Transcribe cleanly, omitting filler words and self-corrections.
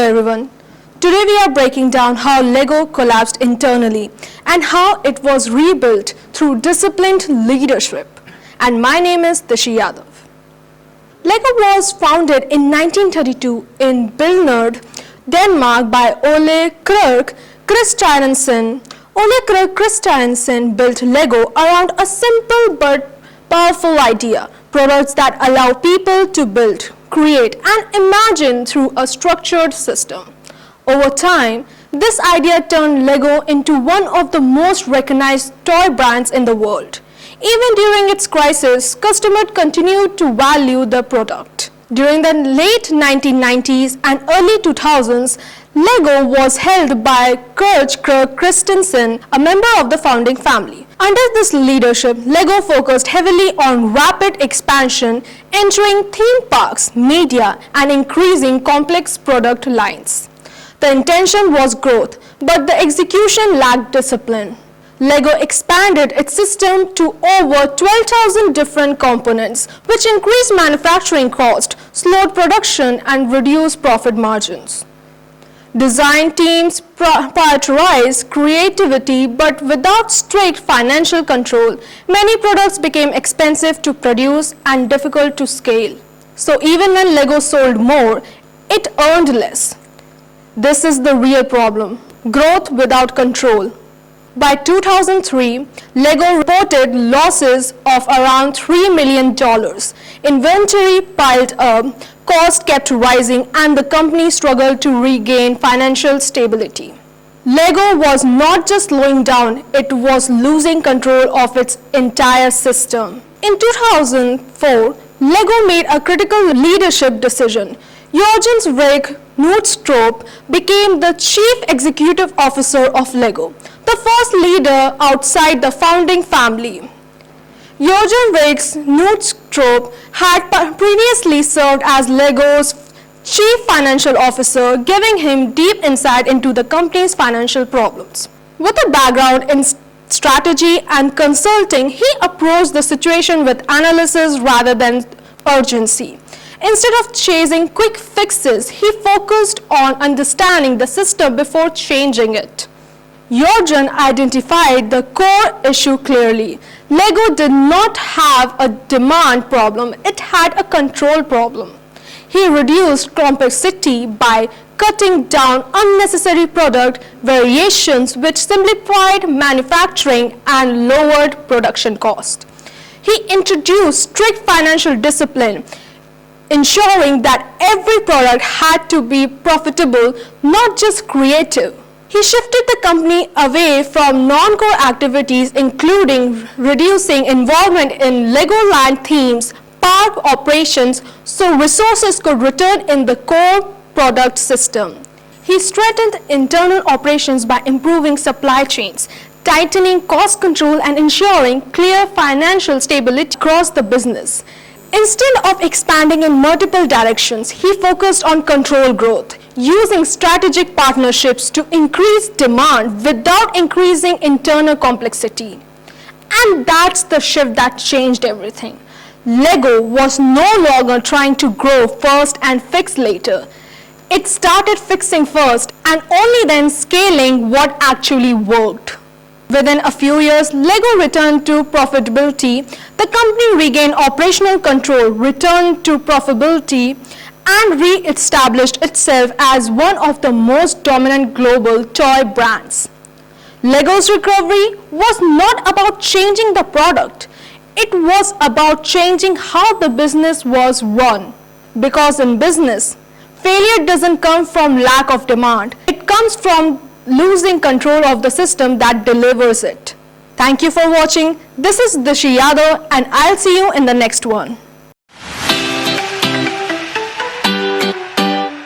everyone. Today we are breaking down how Lego collapsed internally and how it was rebuilt through disciplined leadership. And my name is Dishi Yadav. Lego was founded in 1932 in Billund, Denmark by Ole Kirk Christiansen. Ole Kirk Christiansen built Lego around a simple but powerful idea: products that allow people to build, create and imagine through a structured system. Over time, this idea turned Lego into one of the most recognized toy brands in the world. Even during its crisis, customers continued to value the product. During the late 1990s and early 2000s, Lego was held by Kirk Christensen, a member of the founding family. Under this leadership, Lego focused heavily on rapid expansion, entering theme parks, media, and increasing complex product lines. The intention was growth, but the execution lacked discipline. Lego expanded its system to over 12,000 different components, which increased manufacturing cost, slowed production, and reduced profit margins. Design teams prioritized creativity, but without strict financial control, many products became expensive to produce and difficult to scale. So even when Lego sold more, it earned less. This is the real problem: growth without control. By 2003, Lego reported losses of around $3 million. Inventory piled up, costs kept rising, and the company struggled to regain financial stability. Lego was not just slowing down, it was losing control of its entire system. In 2004, Lego made a critical leadership decision. Jörgen Knudstrup became the Chief Executive Officer of Lego, the first leader outside the founding family. Jörgen Knudstrup had previously served as Lego's Chief Financial Officer, giving him deep insight into the company's financial problems. With a background in strategy and consulting, he approached the situation with analysis rather than urgency. Instead of chasing quick fixes, he focused on understanding the system before changing it. Jörgen identified the core issue clearly. Lego did not have a demand problem, it had a control problem. He reduced complexity by cutting down unnecessary product variations, which simplified manufacturing and lowered production cost. He introduced strict financial discipline, ensuring that every product had to be profitable, not just creative. He shifted the company away from non-core activities, including reducing involvement in Legoland themes, park operations, so resources could return in the core product system. He strengthened internal operations by improving supply chains, tightening cost control, and ensuring clear financial stability across the business. Instead of expanding in multiple directions, he focused on controlled growth, using strategic partnerships to increase demand without increasing internal complexity. And that's the shift that changed everything. Lego was no longer trying to grow first and fix later. It started fixing first and only then scaling what actually worked. Within a few years, Lego returned to profitability. The company regained operational control, returned to profitability, and re-established itself as one of the most dominant global toy brands. Lego's recovery was not about changing the product. It was about changing how the business was run. Because in business, failure doesn't come from lack of demand. It comes from losing control of the system that delivers it. Thank you for watching. This is Dishi Yadav, and I'll see you in the next one.